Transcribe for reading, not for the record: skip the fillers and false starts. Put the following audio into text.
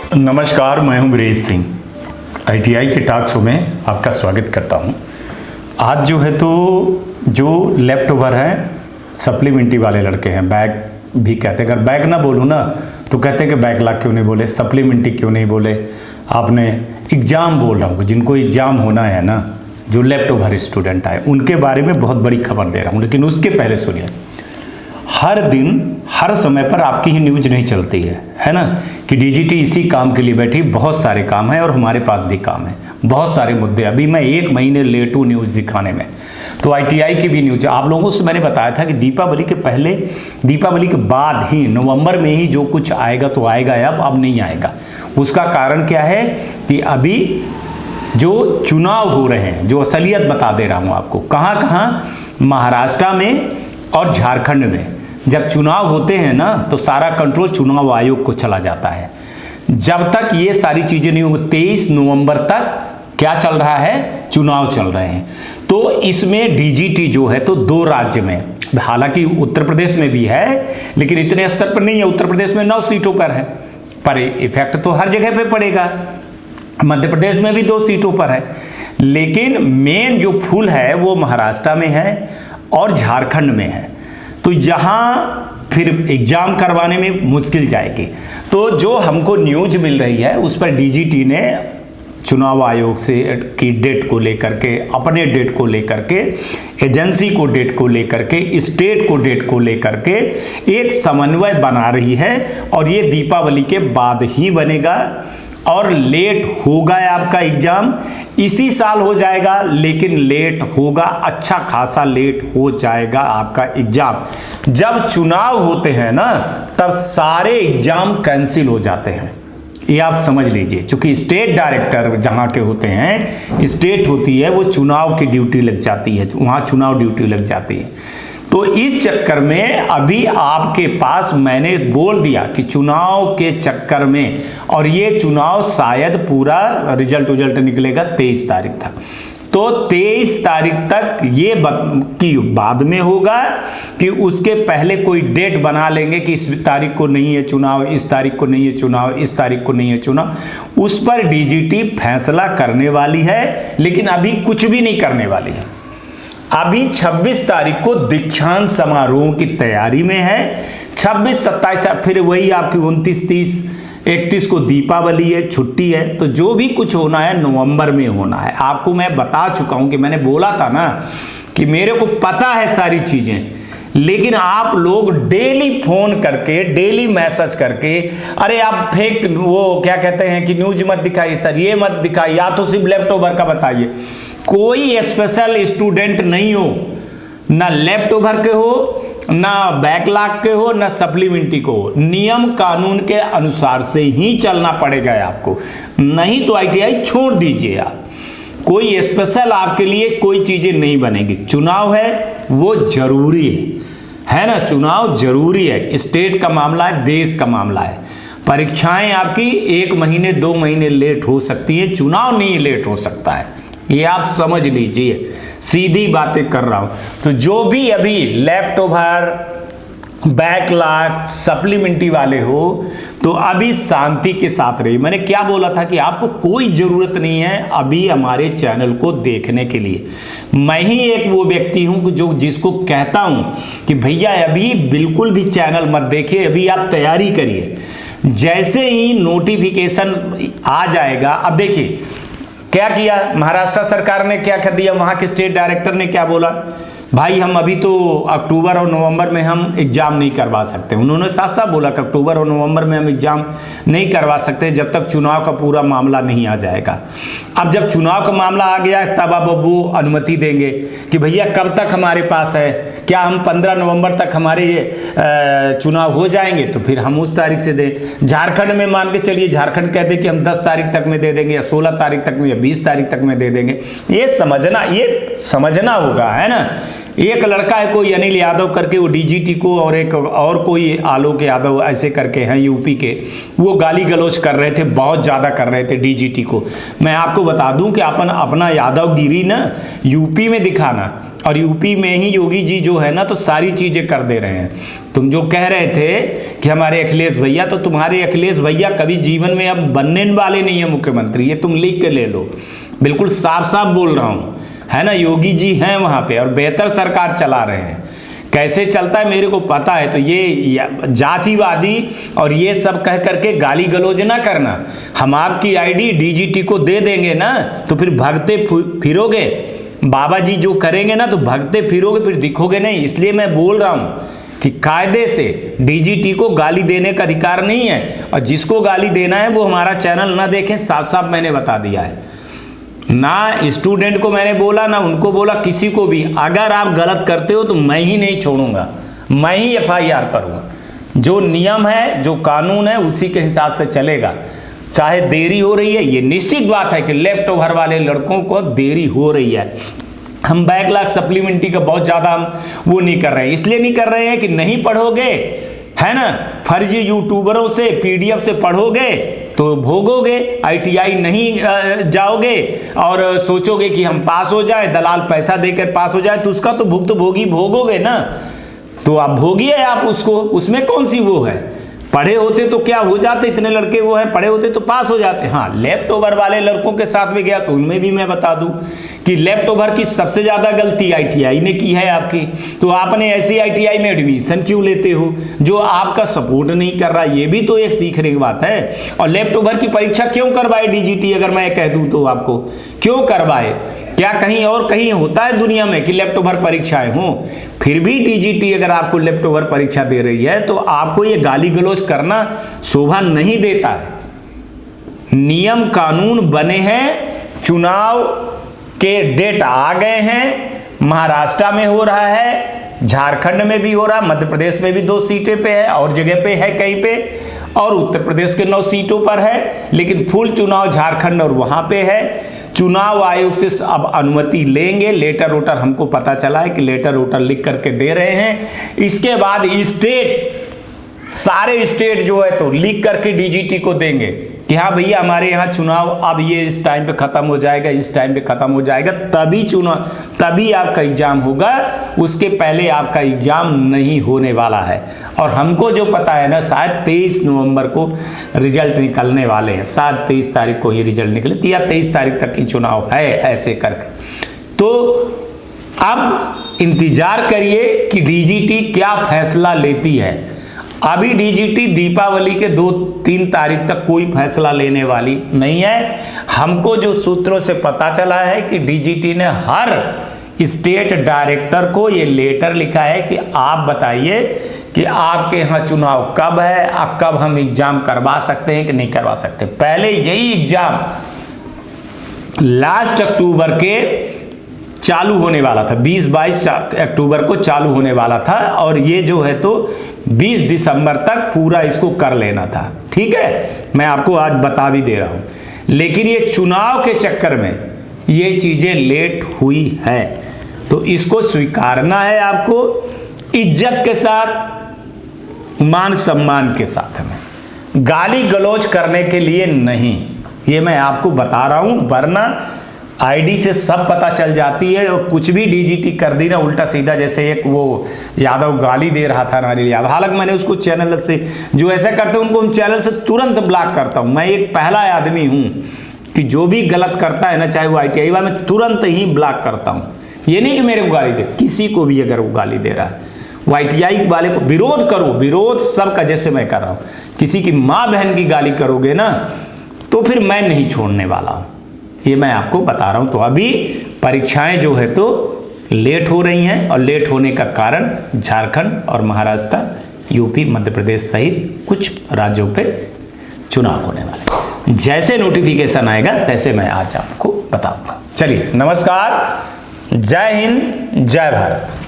नमस्कार, मैं हूं ब्रेज सिंह। आईटीआई के टॉक शो में आपका स्वागत करता हूं। आज जो है तो जो लेफ्ट ओवर हैं सप्लीमेंट्री वाले लड़के हैं, बैक भी कहते हैं। अगर बैक ना बोलूँ ना तो कहते हैं कि बैकलॉग क्यों नहीं बोले, सप्लीमेंट्री क्यों नहीं बोले। आपने एग्ज़ाम बोल रहा हूँ, जिनको एग्ज़ाम होना है ना, जो लेफ्ट ओवर स्टूडेंट आए उनके बारे में बहुत बड़ी खबर दे रहा हूँ। लेकिन उसके पहले सुनिए, हर दिन हर समय पर आपकी ही न्यूज नहीं चलती है ना, कि डीजीटी इसी काम के लिए बैठी। बहुत सारे काम हैं और हमारे पास भी काम है, बहुत सारे मुद्दे। अभी मैं 1 महीने लेट हूँ न्यूज़ दिखाने में, तो आईटीआई की भी न्यूज। आप लोगों से मैंने बताया था कि दीपावली के पहले, दीपावली के बाद ही, नवंबर में ही जो कुछ आएगा तो आएगा, अब नहीं आएगा। उसका कारण क्या है कि अभी जो चुनाव हो रहे हैं, जो असलियत बता दे रहा हूँ आपको, कहाँ कहाँ, महाराष्ट्र में और झारखंड में जब चुनाव होते हैं ना तो सारा कंट्रोल चुनाव आयोग को चला जाता है। जब तक ये सारी चीजें नहीं होंगी, 23 नवंबर तक क्या चल रहा है, चुनाव चल रहे हैं। तो इसमें डीजीटी जो है तो 2 राज्य में, हालांकि उत्तर प्रदेश में भी है लेकिन इतने स्तर पर नहीं है। उत्तर प्रदेश में 9 सीटों पर है, पर इफेक्ट तो हर जगह पे पड़ेगा। मध्य प्रदेश में भी 2 सीटों पर है, लेकिन मेन जो फूल है वो महाराष्ट्र में है और झारखंड में है। तो यहाँ फिर एग्जाम करवाने में मुश्किल जाएगी। तो जो हमको न्यूज मिल रही है उस पर डीजीटी ने चुनाव आयोग से की डेट को लेकर के, अपने डेट को लेकर के, एजेंसी को डेट को लेकर के, स्टेट को डेट को लेकर के एक समन्वय बना रही है। और ये दीपावली के बाद ही बनेगा और लेट होगा आपका एग्जाम। इसी साल हो जाएगा लेकिन लेट होगा, अच्छा खासा लेट हो जाएगा आपका एग्जाम। जब चुनाव होते हैं ना तब सारे एग्जाम कैंसिल हो जाते हैं, ये आप समझ लीजिए। क्योंकि स्टेट डायरेक्टर जहाँ के होते हैं, स्टेट होती है, वो चुनाव की ड्यूटी लग जाती है, वहाँ चुनाव ड्यूटी लग जाती है। तो इस चक्कर में अभी आपके पास, मैंने बोल दिया कि चुनाव के चक्कर में, और ये चुनाव शायद पूरा रिजल्ट निकलेगा 23 तारीख तक। तो 23 तारीख तक ये की बाद में होगा कि उसके पहले कोई डेट बना लेंगे कि इस तारीख को नहीं है चुनाव, इस तारीख को नहीं है चुनाव, इस तारीख को नहीं है चुनाव। उस पर डीजीटी फैसला करने वाली है, लेकिन अभी कुछ भी नहीं करने वाली है। अभी 26 तारीख को दीक्षांत समारोह की तैयारी में है। 26, 27, फिर वही आपकी 29, 30, 31 को दीपावली है, छुट्टी है। तो जो भी कुछ होना है नवंबर में होना है। आपको मैं बता चुका हूं कि मैंने बोला था ना कि मेरे को पता है सारी चीजें, लेकिन आप लोग डेली फोन करके, डेली मैसेज करके, अरे आप फेक, वो क्या कहते हैं कि न्यूज मत दिखाइए सर, ये मत दिखाइए, या तो सिर्फ लेफ्ट ओवर का बताइए। कोई स्पेशल स्टूडेंट नहीं हो, ना लेफ्ट ओवर के हो, ना बैकलॉग के हो, ना सप्लीमेंट्री को हो। नियम कानून के अनुसार से ही चलना पड़ेगा आपको, नहीं तो आईटीआई छोड़ दीजिए आप। कोई स्पेशल आपके लिए कोई चीजें नहीं बनेगी। चुनाव है वो जरूरी है ना, चुनाव जरूरी है। स्टेट का मामला है, देश का मामला है। परीक्षाएं आपकी 1 महीने 2 महीने लेट हो सकती है, चुनाव नहीं लेट हो सकता है, ये आप समझ लीजिए। सीधी बातें कर रहा हूं। तो जो भी अभी लेफ्ट ओवर, बैकलॉग, सप्लीमेंट्री वाले हो, तो अभी शांति के साथ रहिए। मैंने क्या बोला था कि आपको कोई जरूरत नहीं है अभी हमारे चैनल को देखने के लिए। मैं ही एक वो व्यक्ति हूं जो जिसको कहता हूं कि भैया अभी बिल्कुल भी चैनल मत देखिए, अभी आप तैयारी करिए। जैसे ही नोटिफिकेशन आ जाएगा, अब देखिए क्या किया महाराष्ट्र सरकार ने, क्या कर दिया, वहां के स्टेट डायरेक्टर ने क्या बोला, भाई हम अभी तो अक्टूबर और नवंबर में हम एग्जाम नहीं करवा सकते। उन्होंने साफ साफ बोला कि अक्टूबर और नवंबर में हम एग्जाम नहीं करवा सकते जब तक चुनाव का पूरा मामला नहीं आ जाएगा। अब जब चुनाव का मामला आ गया तब अब वो अनुमति देंगे कि भैया कब तक हमारे पास है, क्या हम 15 नवंबर तक हमारे चुनाव हो जाएंगे तो फिर हम उस तारीख से दें। झारखंड में मान के चलिए, झारखंड कहते कि हम 10 तारीख तक में दे देंगे, या 16 तारीख तक में, या 20 तारीख तक में दे देंगे। ये समझना होगा, है ना। एक लड़का है कोई अनिल यादव करके, वो डीजीटी को, और एक और कोई आलोक यादव ऐसे करके हैं यूपी के, वो गाली गलौज कर रहे थे, बहुत ज़्यादा कर रहे थे डीजीटी को। मैं आपको बता दूं कि अपना यादवगिरी ना यूपी में दिखाना, और यूपी में ही योगी जी जो है ना तो सारी चीज़ें कर दे रहे हैं। तुम जो कह रहे थे कि हमारे अखिलेश भैया, तो तुम्हारे अखिलेश भैया कभी जीवन में अब बनने वाले नहीं है मुख्यमंत्री, ये तुम लिख के ले लो। बिल्कुल साफ साफ बोल रहा हूँ, है ना। योगी जी हैं वहाँ पे और बेहतर सरकार चला रहे हैं। कैसे चलता है मेरे को पता है। तो ये जातिवादी और ये सब कह करके गाली गलौज ना करना। हम आपकी आईडी डीजीटी को दे देंगे ना, तो फिर भागते फिरोगे। बाबा जी जो करेंगे ना तो भागते फिरोगे, फिर दिखोगे नहीं। इसलिए मैं बोल रहा हूँ कि कायदे से डीजीटी को गाली देने का अधिकार नहीं है, और जिसको गाली देना है वो हमारा चैनल ना देखें। साफ साफ मैंने बता दिया है। ना स्टूडेंट को मैंने बोला, ना उनको बोला, किसी को भी। अगर आप गलत करते हो तो मैं ही नहीं छोड़ूंगा, मैं ही FIR करूंगा। जो नियम है, जो कानून है, उसी के हिसाब से चलेगा। चाहे देरी हो रही है, ये निश्चित बात है कि लेफ्ट ओवर वाले लड़कों को देरी हो रही है। हम बैकलॉग सप्लीमेंट्री का बहुत ज़्यादा हम वो नहीं कर रहे हैं। इसलिए नहीं कर रहे हैं कि नहीं पढ़ोगे, है ना, फर्जी यूट्यूबरों से PDF से पढ़ोगे तो भोगोगे। ITI नहीं जाओगे और सोचोगे कि हम पास हो जाए, दलाल पैसा देकर पास हो जाए, तो उसका तो भुगतभोगी भोगोगे ना। तो आप भोगिए आप उसको, उसमें कौन सी वो है। पढ़े होते तो क्या हो जाते, इतने लड़के वो हैं, पढ़े होते तो पास हो जाते। हाँ, लेफ्ट ओवर वाले लड़कों के साथ में गया तो उनमें भी मैं बता दूं कि लेफ्ट ओवर की सबसे ज्यादा गलती ITI ने की है आपकी। तो आपने ऐसी ITI में एडमिशन क्यों लेते हो जो आपका सपोर्ट नहीं कर रहा, ये भी तो एक सीखने की बात है। और लेफ्ट ओवर की परीक्षा क्यों करवाए डीजीटी, अगर मैं कह दूं तो आपको क्यों करवाए? क्या कहीं और कहीं होता है दुनिया में कि लेफ्ट ओवर परीक्षाएं हों? फिर भी डीजीटी अगर आपको लेफ्ट ओवर परीक्षा दे रही है तो आपको ये गाली गलौज करना शोभा नहीं देता है। नियम कानून बने हैं, चुनाव के डेट आ गए हैं। महाराष्ट्र में हो रहा है, झारखंड में भी हो रहा है, मध्य प्रदेश में भी 2 सीटें पे है, और जगह पे है कहीं पे, और उत्तर प्रदेश के 9 सीटों पर है। लेकिन फुल चुनाव झारखंड और वहां पे है। चुनाव आयोग से अब अनुमति लेंगे। लेटर वोटर हमको पता चला है कि लेटर वोटर लिख करके दे रहे हैं। इसके बाद स्टेट, सारे स्टेट जो है तो लिख करके डीजीटी को देंगे कि हाँ भैया हमारे यहाँ चुनाव अब ये इस टाइम पे खत्म हो जाएगा, इस टाइम पे खत्म हो जाएगा, तभी चुनाव, तभी आपका एग्जाम होगा। उसके पहले आपका एग्जाम नहीं होने वाला है। और हमको जो पता है ना, शायद 23 नवंबर को रिजल्ट निकलने वाले हैं। शायद 23 तारीख को ही रिजल्ट निकले या 23 तारीख तक ही चुनाव है, ऐसे करके। तो अब इंतजार करिए कि डीजीटी क्या फैसला लेती है। अभी डीजीटी दीपावली के 2-3 तारीख तक कोई फैसला लेने वाली नहीं है। हमको जो सूत्रों से पता चला है कि डीजीटी ने हर स्टेट डायरेक्टर को ये लेटर लिखा है कि आप बताइए कि आपके यहाँ चुनाव कब है, अब कब हम एग्जाम करवा सकते हैं कि नहीं करवा सकते। पहले यही एग्जाम लास्ट अक्टूबर के चालू होने वाला था, 20-22 अक्टूबर को चालू होने वाला था, और ये जो है तो 20 दिसंबर तक पूरा इसको कर लेना था। ठीक है, मैं आपको आज बता भी दे रहा हूं। लेकिन ये चुनाव के चक्कर में ये चीजें लेट हुई है, तो इसको स्वीकारना है आपको इज्जत के साथ, मान सम्मान के साथ में, गाली गलौज करने के लिए नहीं। ये मैं आपको बता रहा हूं, वरना आईडी से सब पता चल जाती है और कुछ भी डीजीटी कर दी ना उल्टा सीधा। जैसे एक वो यादव गाली दे रहा था नारियल यादव, हालांकि मैंने उसको चैनल से, जो ऐसा करते हैं उनको हम चैनल से तुरंत ब्लॉक करता हूं। मैं एक पहला आदमी हूं कि जो भी गलत करता है ना, चाहे वो ITI वाला, मैं तुरंत ही ब्लॉक करता हूं। ये नहीं कि मेरे को गाली दे, किसी को भी अगर वो गाली दे रहा है, वो ITI वाले को विरोध करो, विरोध सबका, जैसे मैं कर रहा हूं। किसी की माँ बहन की गाली करोगे ना तो फिर मैं नहीं छोड़ने वाला हूं, ये मैं आपको बता रहा हूं। तो अभी परीक्षाएं जो है तो लेट हो रही हैं, और लेट होने का कारण झारखंड और महाराष्ट्र, यूपी, मध्य प्रदेश सहित कुछ राज्यों पे चुनाव होने वाले। जैसे नोटिफिकेशन आएगा तैसे मैं आज आपको बताऊंगा। चलिए, नमस्कार, जय हिंद, जय भारत।